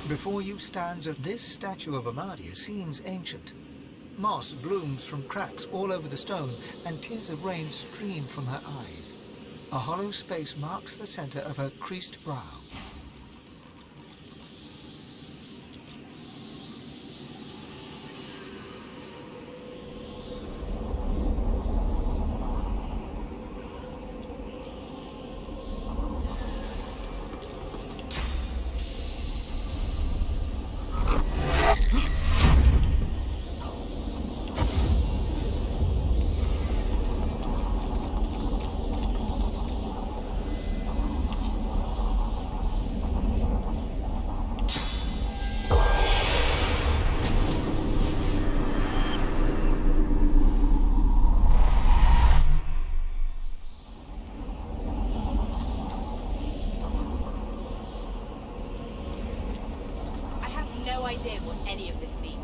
Before you stands this statue of Amadia seems ancient. Moss blooms from cracks all over the stone, and tears of rain stream from her eyes. A hollow space marks the center of her creased brow. No idea what any of this means.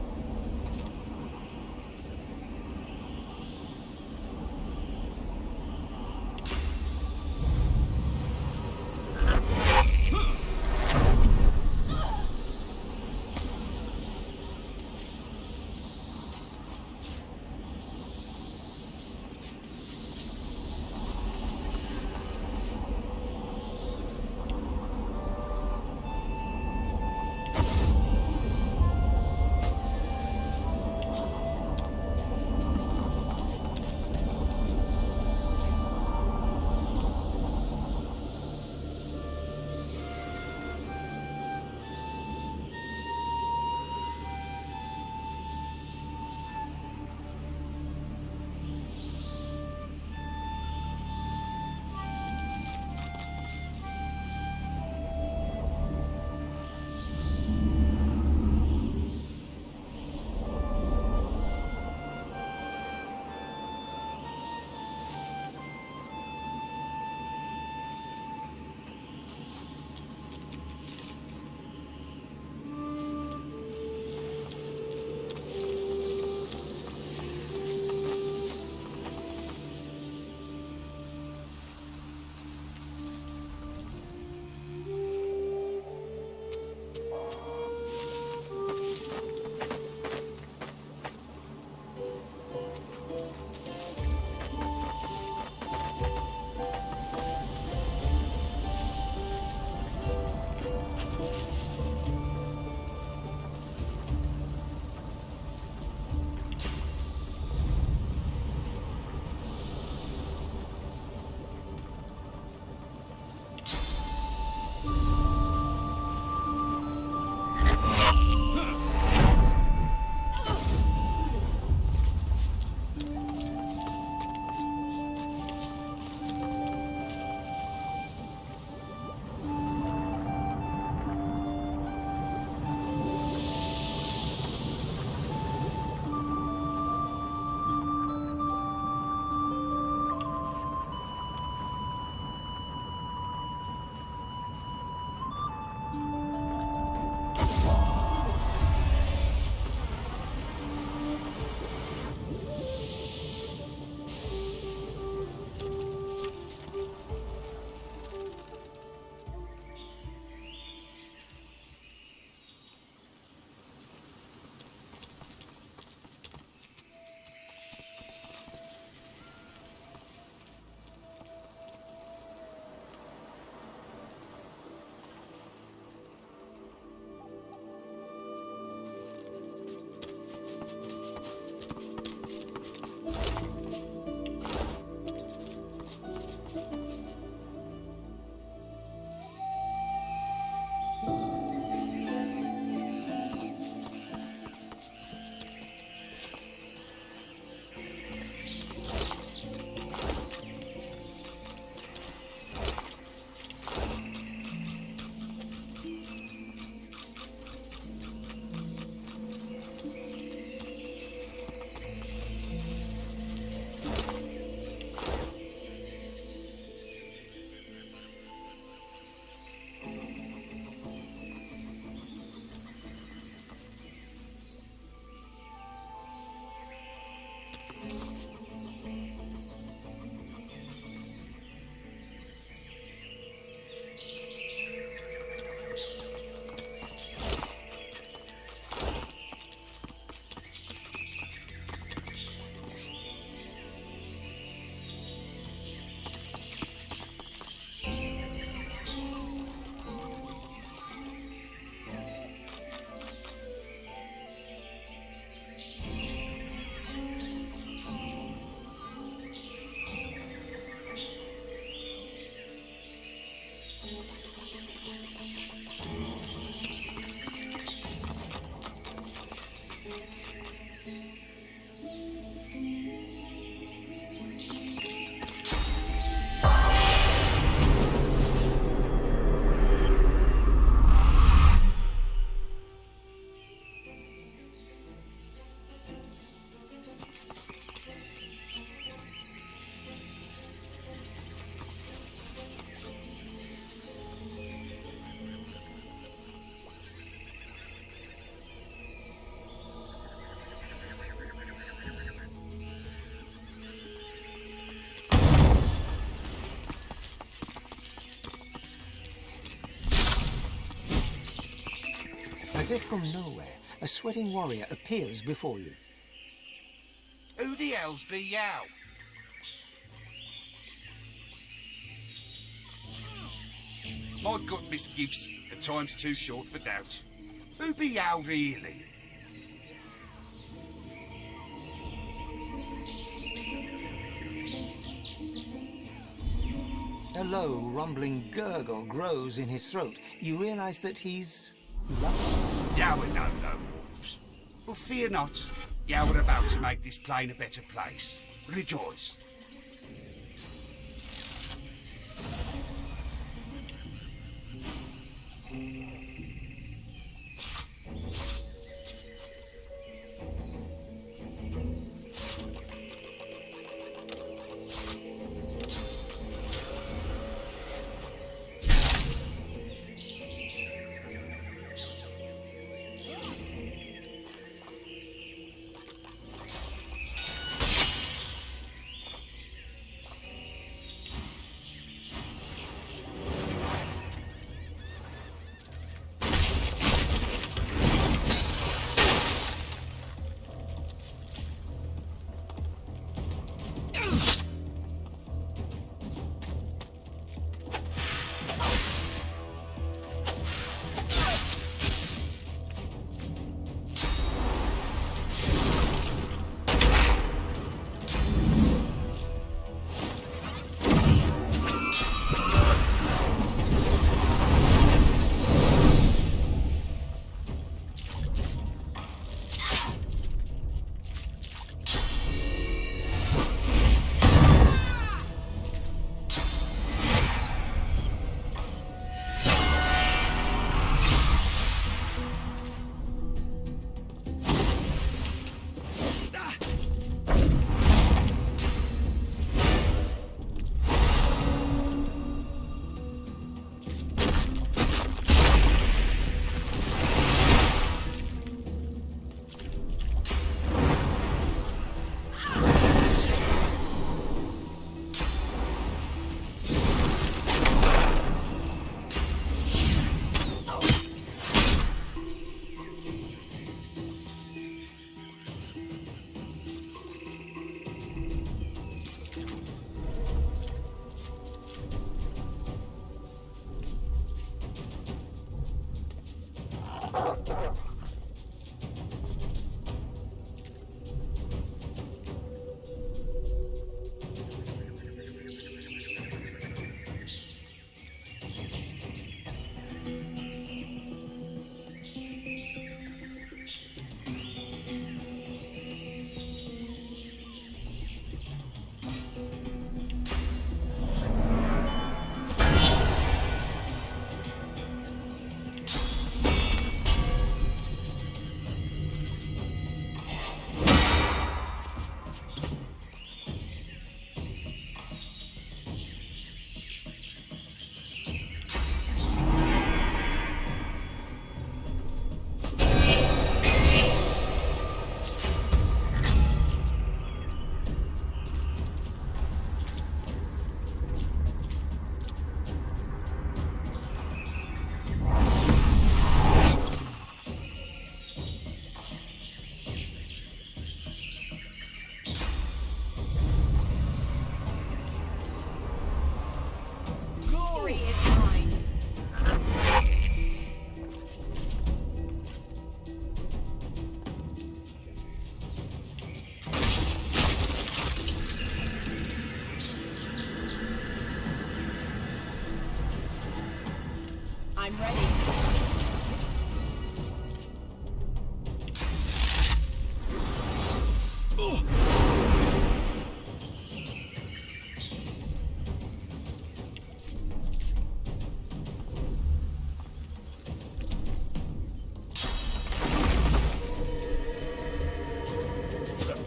As if from nowhere, a sweating warrior appears before you. Who the hell's be yow? I've got misgifts, and time's too short for doubt. Who be yow really? A low, rumbling gurgle grows in his throat. You realize that he's lost. Yow are no wolves. Well, fear not. Yow are about to make this plain a better place. Rejoice. I'm ready.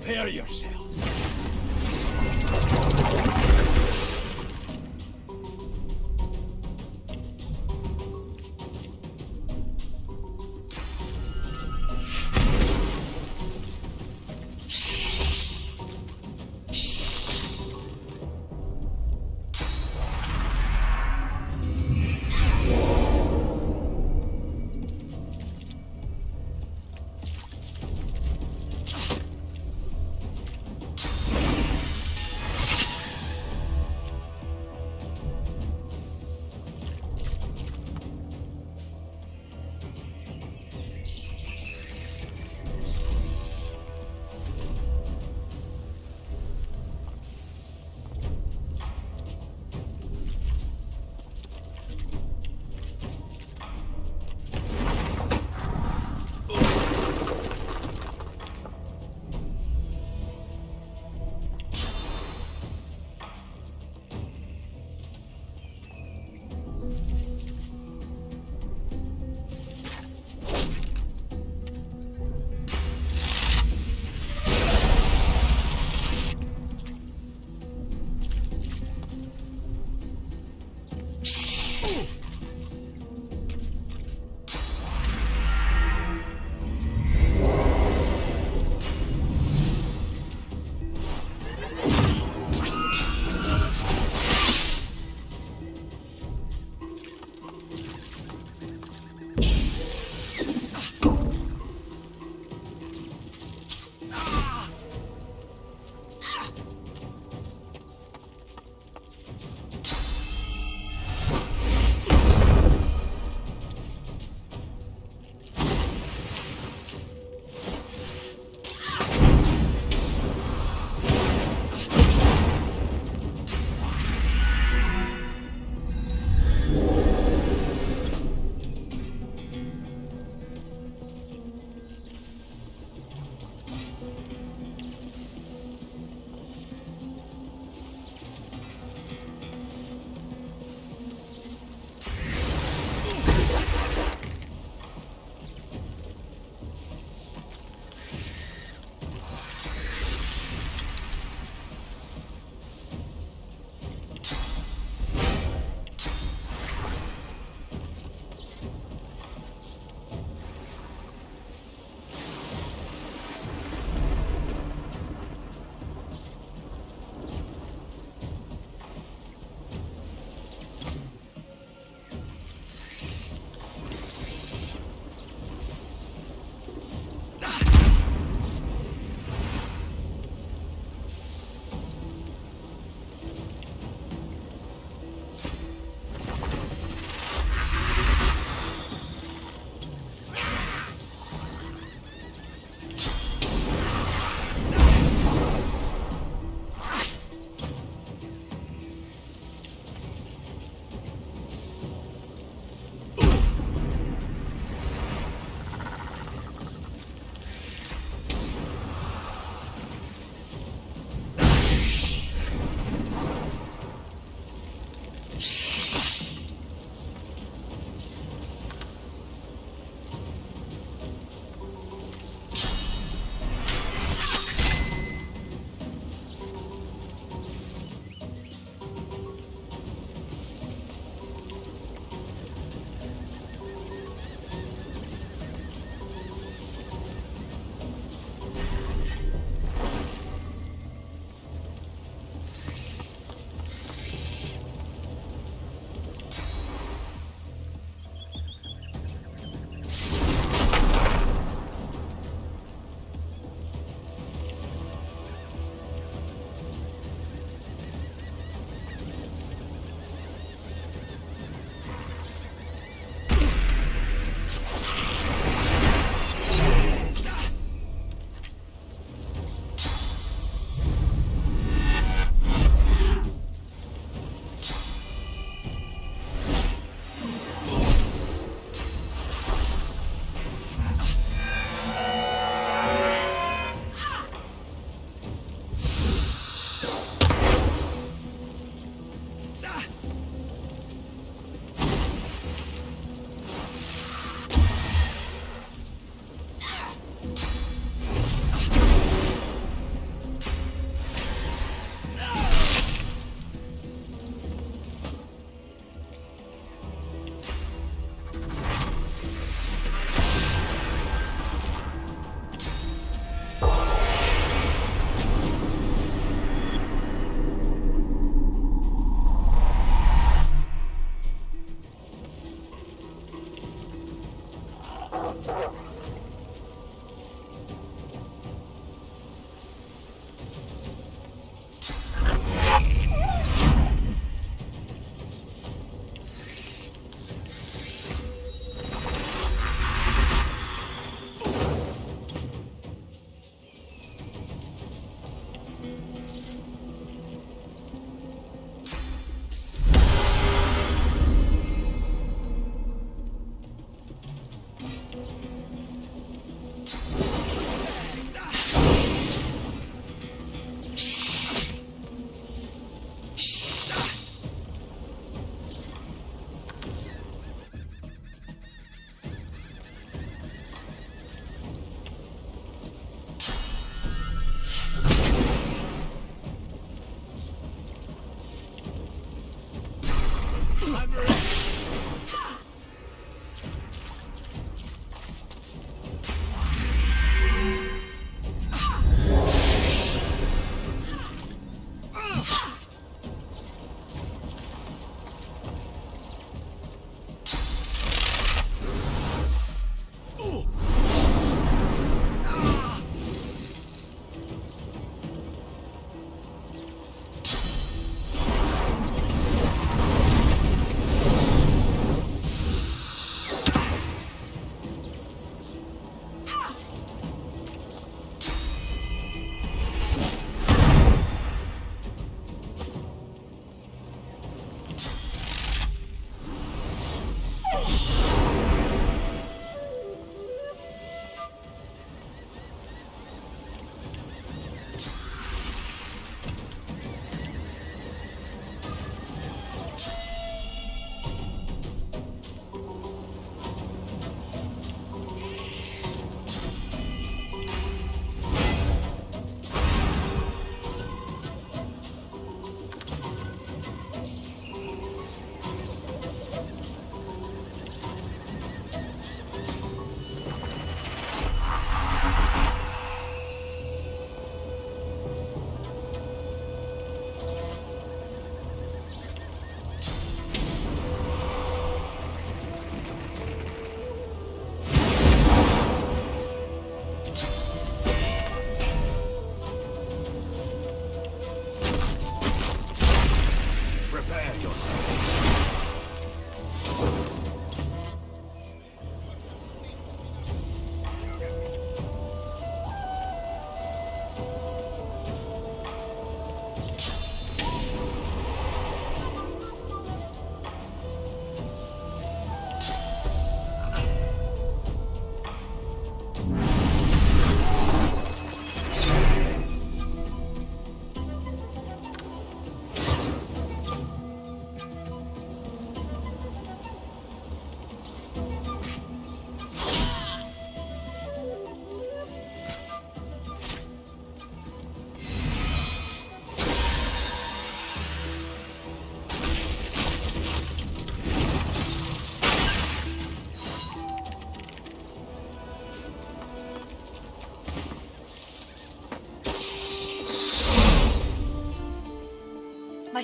Prepare yourself.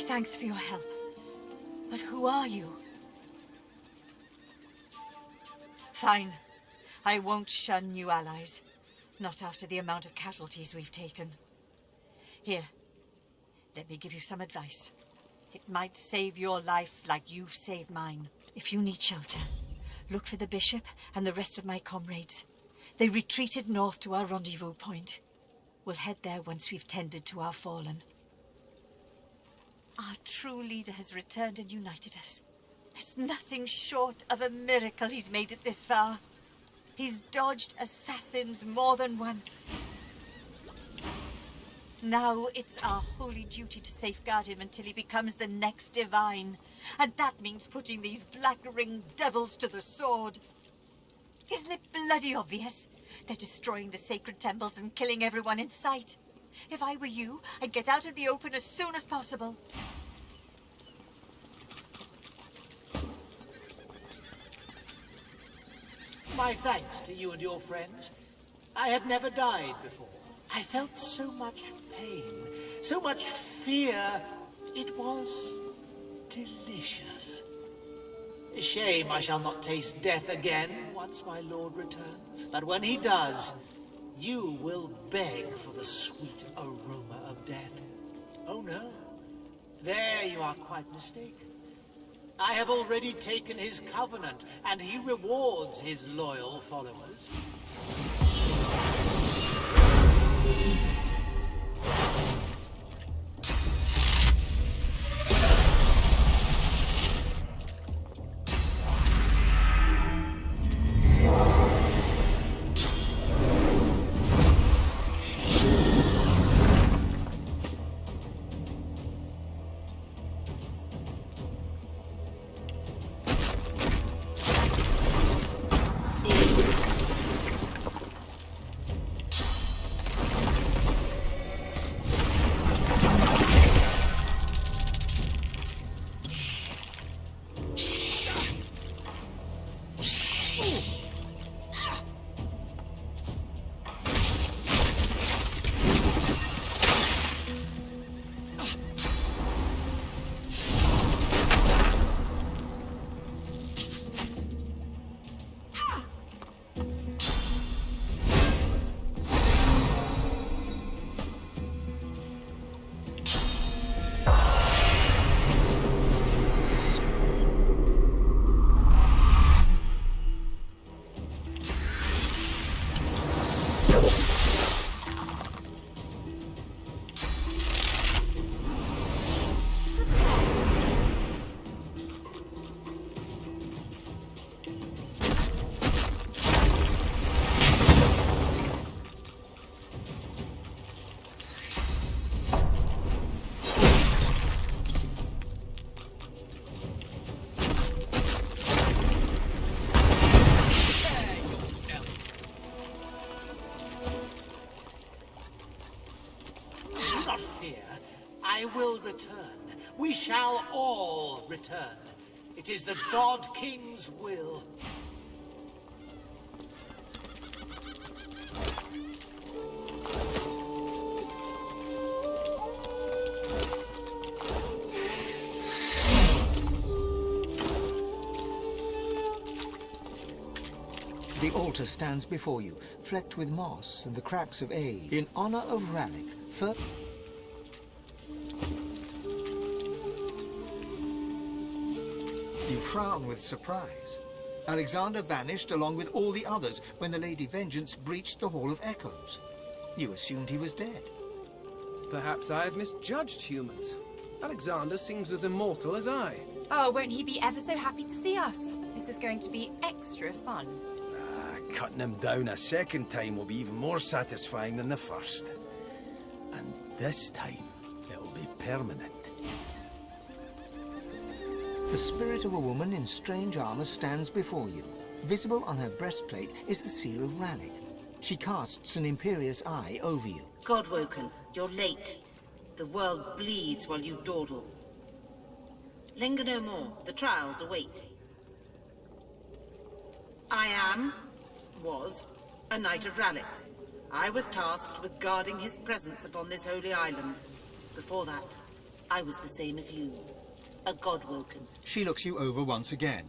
thanks for your help. But who are you? Fine. I won't shun new allies. Not after the amount of casualties we've taken. Here, let me give you some advice. It might save your life like you've saved mine. If you need shelter, look for the bishop and the rest of my comrades. They retreated north to our rendezvous point. We'll head there once we've tended to our fallen. Our true leader has returned and united us. It's nothing short of a miracle he's made it this far. He's dodged assassins more than once. Now it's our holy duty to safeguard him until he becomes the next divine. And that means putting these black-ringed devils to the sword. Isn't it bloody obvious? They're destroying the sacred temples and killing everyone in sight. If I were you, I'd get out of the open as soon as possible. My thanks to you and your friends. I had never died before. I felt so much pain, so much fear. It was delicious. A shame I shall not taste death again once my lord returns. But when he does, you will beg for the sweet aroma of death. Oh no, there you are quite mistaken. I have already taken his covenant, and he rewards his loyal followers. We shall all return. It is the God King's will. The altar stands before you, flecked with moss and the cracks of age, in honor of Ralik. You frown with surprise. Alexander vanished along with all the others when the Lady Vengeance breached the Hall of Echoes. You assumed he was dead. Perhaps I have misjudged humans. Alexander seems as immortal as I. Oh, won't he be ever so happy to see us? This is going to be extra fun. Cutting him down a second time will be even more satisfying than the first. And this time, it'll be permanent. The spirit of a woman in strange armor stands before you. Visible on her breastplate is the seal of Ralik. She casts an imperious eye over you. Godwoken, you're late. The world bleeds while you dawdle. Linger no more. The trials await. I was a knight of Ralik. I was tasked with guarding his presence upon this holy island. Before that, I was the same as you. A godwoken. She looks you over once again.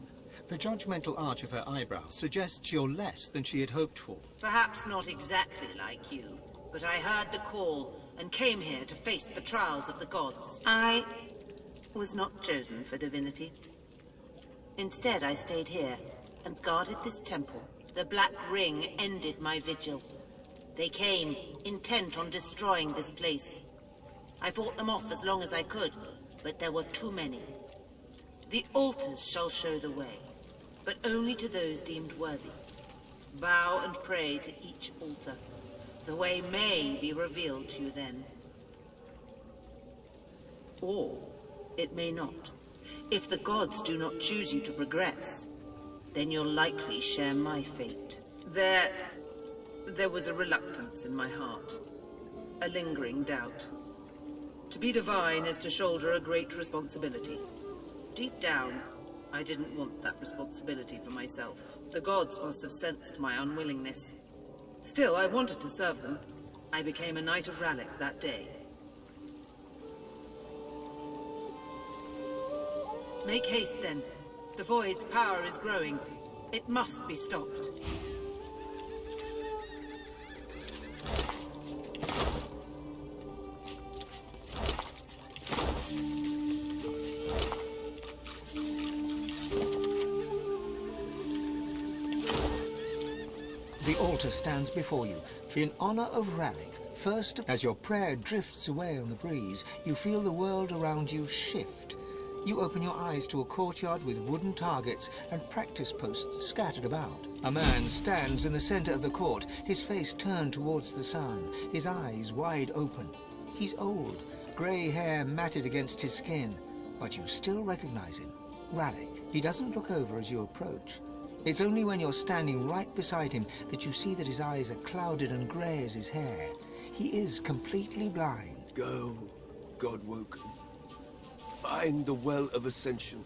The judgmental arch of her eyebrows suggests you're less than she had hoped for. Perhaps not exactly like you, but I heard the call and came here to face the trials of the gods. I was not chosen for divinity. Instead, I stayed here and guarded this temple. The Black Ring ended my vigil. They came, intent on destroying this place. I fought them off as long as I could, but there were too many. The altars shall show the way, but only to those deemed worthy. Bow and pray to each altar. The way may be revealed to you then. Or it may not. If the gods do not choose you to progress, then you'll likely share my fate. There was a reluctance in my heart. A lingering doubt. To be divine is to shoulder a great responsibility. Deep down, I didn't want that responsibility for myself. The gods must have sensed my unwillingness. Still, I wanted to serve them. I became a Knight of Rallick that day. Make haste, then. The Void's power is growing. It must be stopped. The altar stands before you. In honor of Rallick, first, as your prayer drifts away on the breeze, you feel the world around you shift. You open your eyes to a courtyard with wooden targets and practice posts scattered about. A man stands in the center of the court, his face turned towards the sun, his eyes wide open. He's old, grey hair matted against his skin, but you still recognize him. Rallick. He doesn't look over as you approach. It's only when you're standing right beside him that you see that his eyes are clouded and grey as his hair. He is completely blind. Go, Godwoken. Find the Well of Ascension.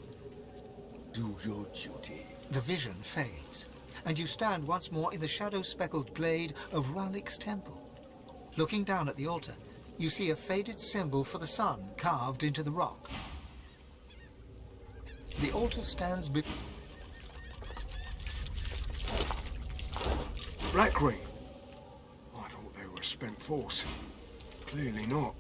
Do your duty. The vision fades, and you stand once more in the shadow-speckled glade of Rallick's temple. Looking down at the altar, you see a faded symbol for the sun carved into the rock. The altar stands Black Ring? I thought they were a spent force. Clearly not.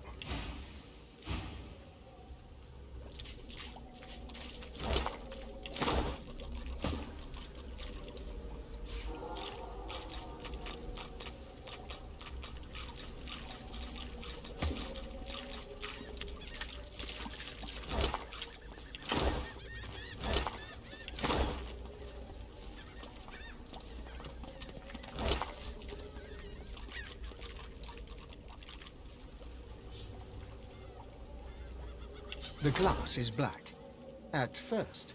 The glass is black, at first,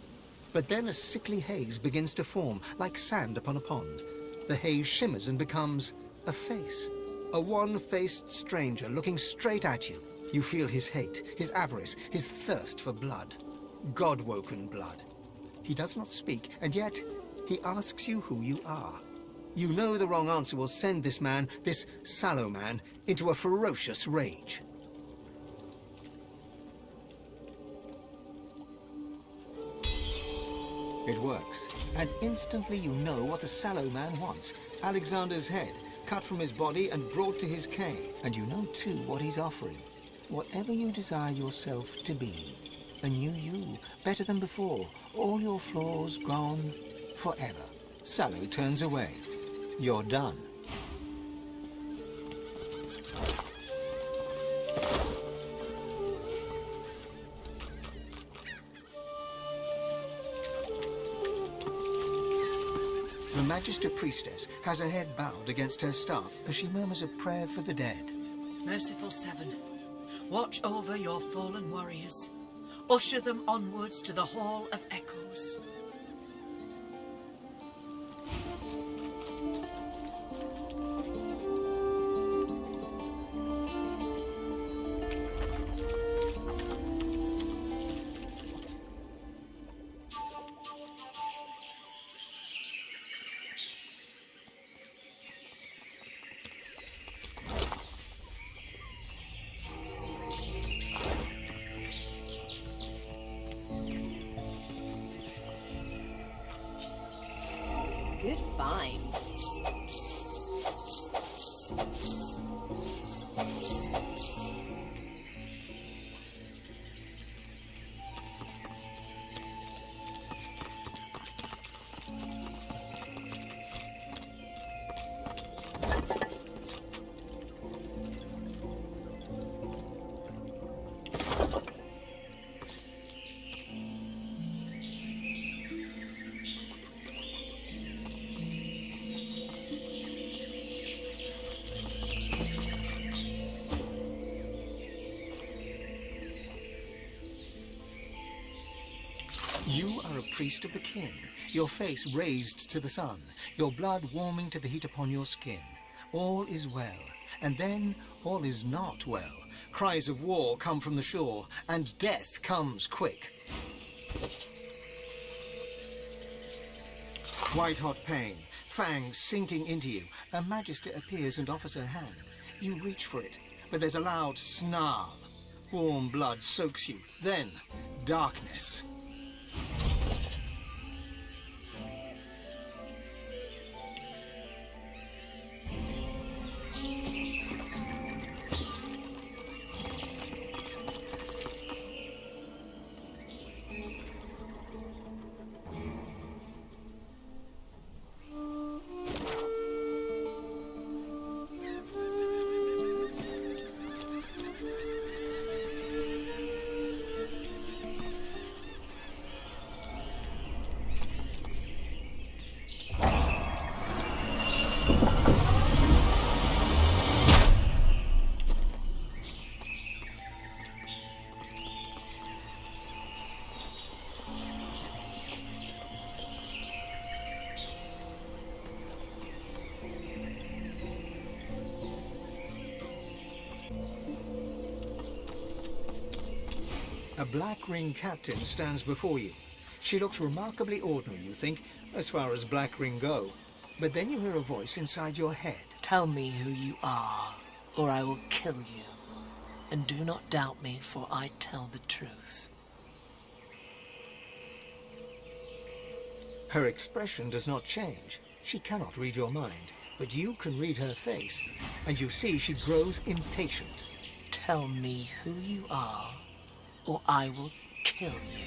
but then a sickly haze begins to form, like sand upon a pond. The haze shimmers and becomes a face, a one-faced stranger looking straight at you. You feel his hate, his avarice, his thirst for blood, God-woken blood. He does not speak, and yet he asks you who you are. You know the wrong answer will send this man, this sallow man, into a ferocious rage. It works, and instantly you know what the sallow man wants. Alexander's head, cut from his body and brought to his cave. And you know too what he's offering. Whatever you desire yourself to be. A new you, better than before. All your flaws gone forever. Sallow turns away. You're done. The Magister Priestess has her head bowed against her staff as she murmurs a prayer for the dead. Merciful Seven, watch over your fallen warriors. Usher them onwards to the Hall of Echoes. priest of the kin, your face raised to the sun, your blood warming to the heat upon your skin. All is well, and then all is not well. Cries of war come from the shore, and death comes quick. White-hot pain, fangs sinking into you. A magister appears and offers her hand. You reach for it, but there's a loud snarl. Warm blood soaks you. Then, darkness. A black ring captain stands before you. She looks remarkably ordinary, you think, as far as black ring go. But then you hear a voice inside your head. Tell me who you are, or I will kill you. And do not doubt me, for I tell the truth. Her expression does not change. She cannot read your mind, but you can read her face, and you see she grows impatient. Tell me who you are, or I will kill you.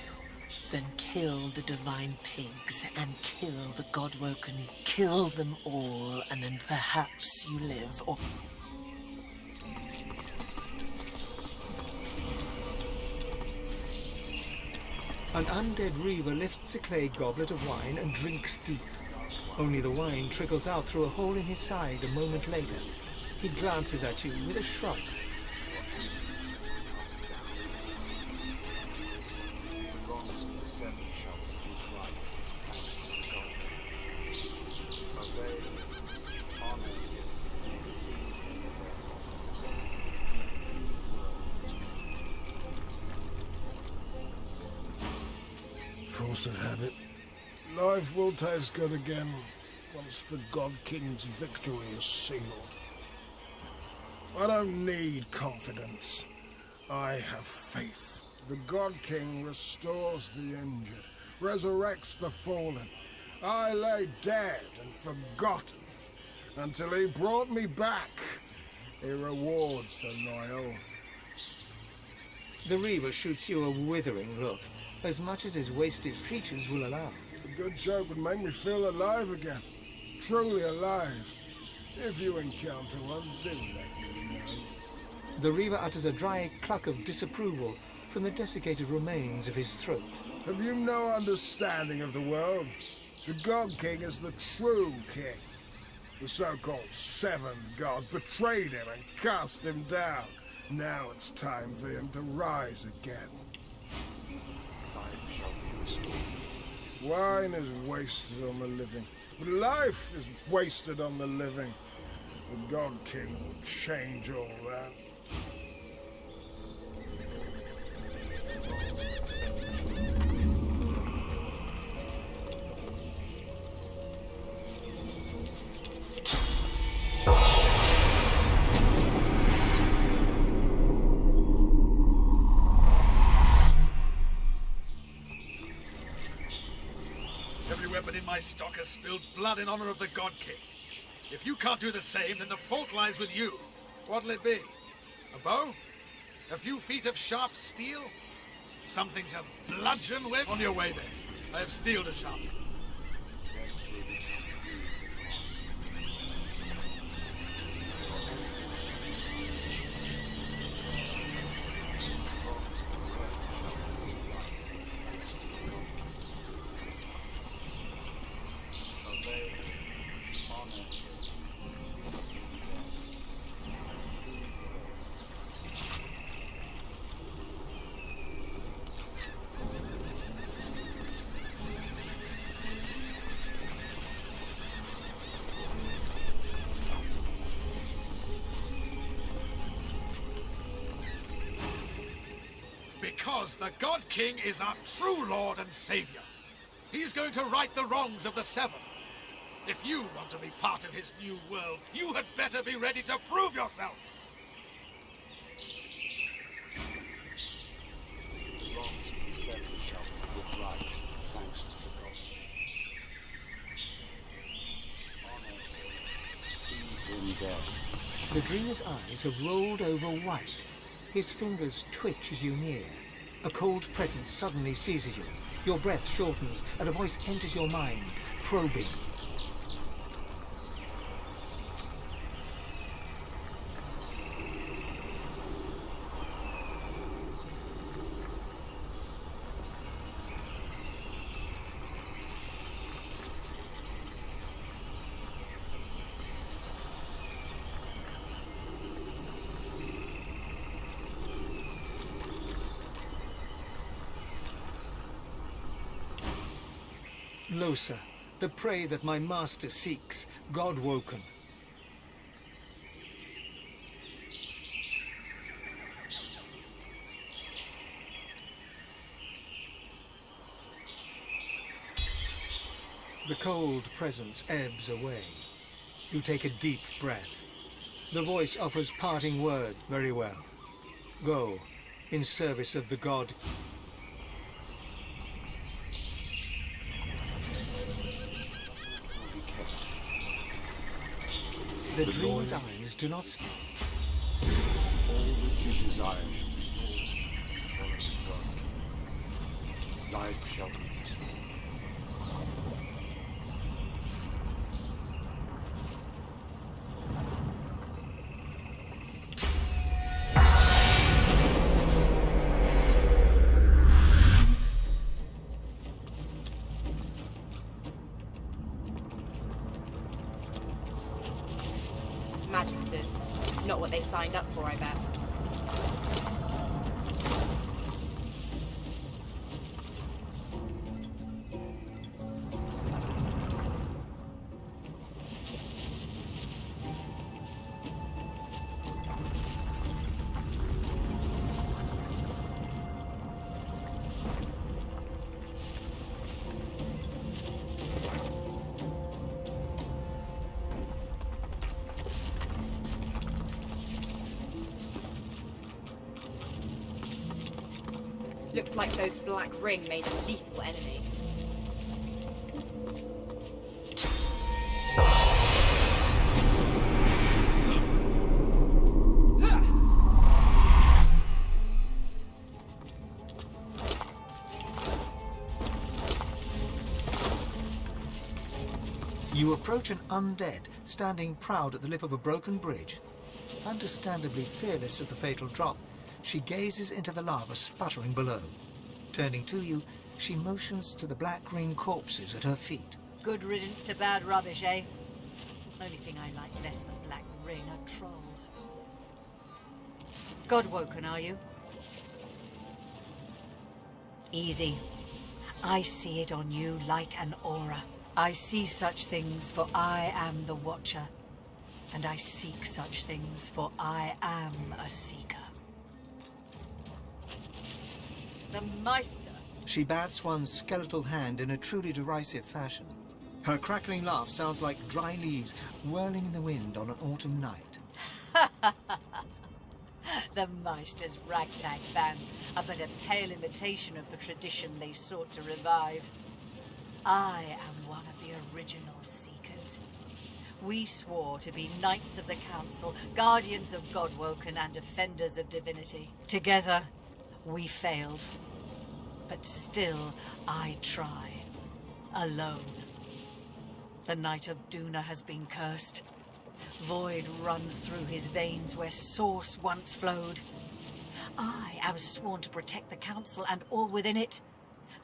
Then kill the divine pigs, and kill the God-woken. Kill them all, and then perhaps you live, or... An undead reaver lifts a clay goblet of wine and drinks deep. Only the wine trickles out through a hole in his side a moment later. He glances at you with a shrug. Force of habit. Life will taste good again once the God King's victory is sealed. I don't need confidence. I have faith. The God King restores the injured, resurrects the fallen. I lay dead and forgotten until he brought me back. He rewards the loyal. The reaver shoots you a withering look, as much as his wasted features will allow. A good joke would make me feel alive again. Truly alive. If you encounter one, do let me know. The reaver utters a dry cluck of disapproval from the desiccated remains of his throat. Have you no understanding of the world? The God King is the true king. The so-called seven gods betrayed him and cast him down. Now it's time for him to rise again. Wine is wasted on the living, but life is wasted on the living. The God King will change all that. My stock has spilled blood in honor of the God King. If you can't do the same, then the fault lies with you. What'll it be? A bow? A few feet of sharp steel? Something to bludgeon with? On your way then. I have steel to sharpen. Because the God King is our true Lord and Savior. He's going to right the wrongs of the Seven. If you want to be part of his new world, you had better be ready to prove yourself. The dreamer's eyes have rolled over white. His fingers twitch as you near. A cold presence suddenly seizes you. Your breath shortens, and a voice enters your mind, probing. Losa, the prey that my master seeks, God-woken. The cold presence ebbs away. You take a deep breath. The voice offers parting word. Very well. Go, in service of the god. The dreamer's eyes do not... All that you desire shall be following God. Life shall be peaceful. Magisters. Not what they signed up for, I bet. Looks like those Black Ring made a lethal enemy. You approach an undead, standing proud at the lip of a broken bridge. Understandably fearless of the fatal drop, she gazes into the lava sputtering below. Turning to you, she motions to the Black Ring corpses at her feet. Good riddance to bad rubbish, eh? Only thing I like less than Black Ring are trolls. God-woken, are you? Easy. I see it on you like an aura. I see such things, for I am the Watcher. And I seek such things, for I am a seeker. The Meister. She bats one skeletal hand in a truly derisive fashion. Her crackling laugh sounds like dry leaves whirling in the wind on an autumn night. The Meister's ragtag band are but a pale imitation of the tradition they sought to revive. I am one of the original Seekers. We swore to be Knights of the Council, Guardians of Godwoken, and Defenders of Divinity. Together, we failed. But still, I try. Alone. The Knight of Duna has been cursed. Void runs through his veins where source once flowed. I am sworn to protect the Council and all within it.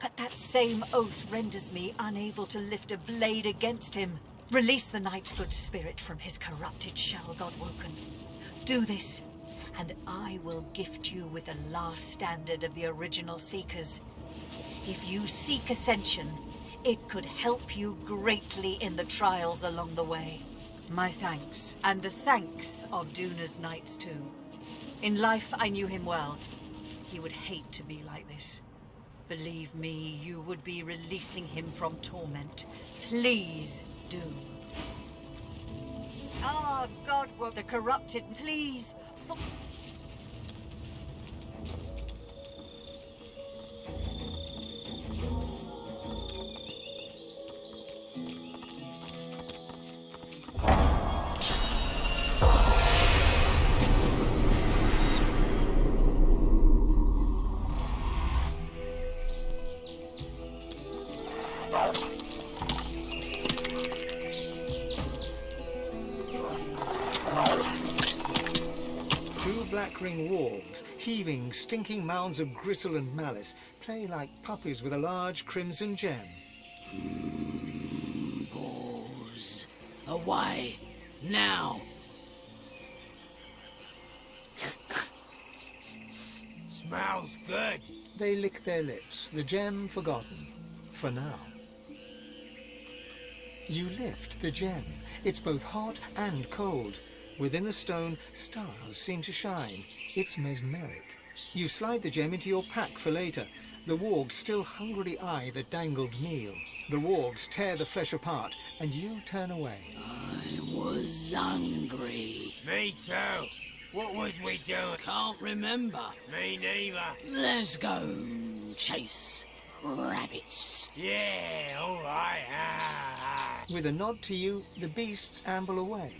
But that same oath renders me unable to lift a blade against him. Release the Knight's good spirit from his corrupted shell, Godwoken. Do this, and I will gift you with the last standard of the original Seekers. If you seek ascension, it could help you greatly in the trials along the way. My thanks, and the thanks of Duna's Knights too. In life, I knew him well. He would hate to be like this. Believe me, you would be releasing him from torment. Please do. Ah, God, will the corrupted, please. Black-ring wargs, heaving, stinking mounds of gristle and malice, play like puppies with a large crimson gem. Pause. Away. Now. Smells good. They lick their lips, the gem forgotten. For now. You lift the gem. It's both hot and cold. Within the stone, stars seem to shine. It's mesmeric. You slide the gem into your pack for later. The wargs still hungrily eye the dangled meal. The wargs tear the flesh apart, and you turn away. I was hungry. Me too. What was we doing? Can't remember. Me neither. Let's go chase rabbits. Yeah, all right. With a nod to you, the beasts amble away.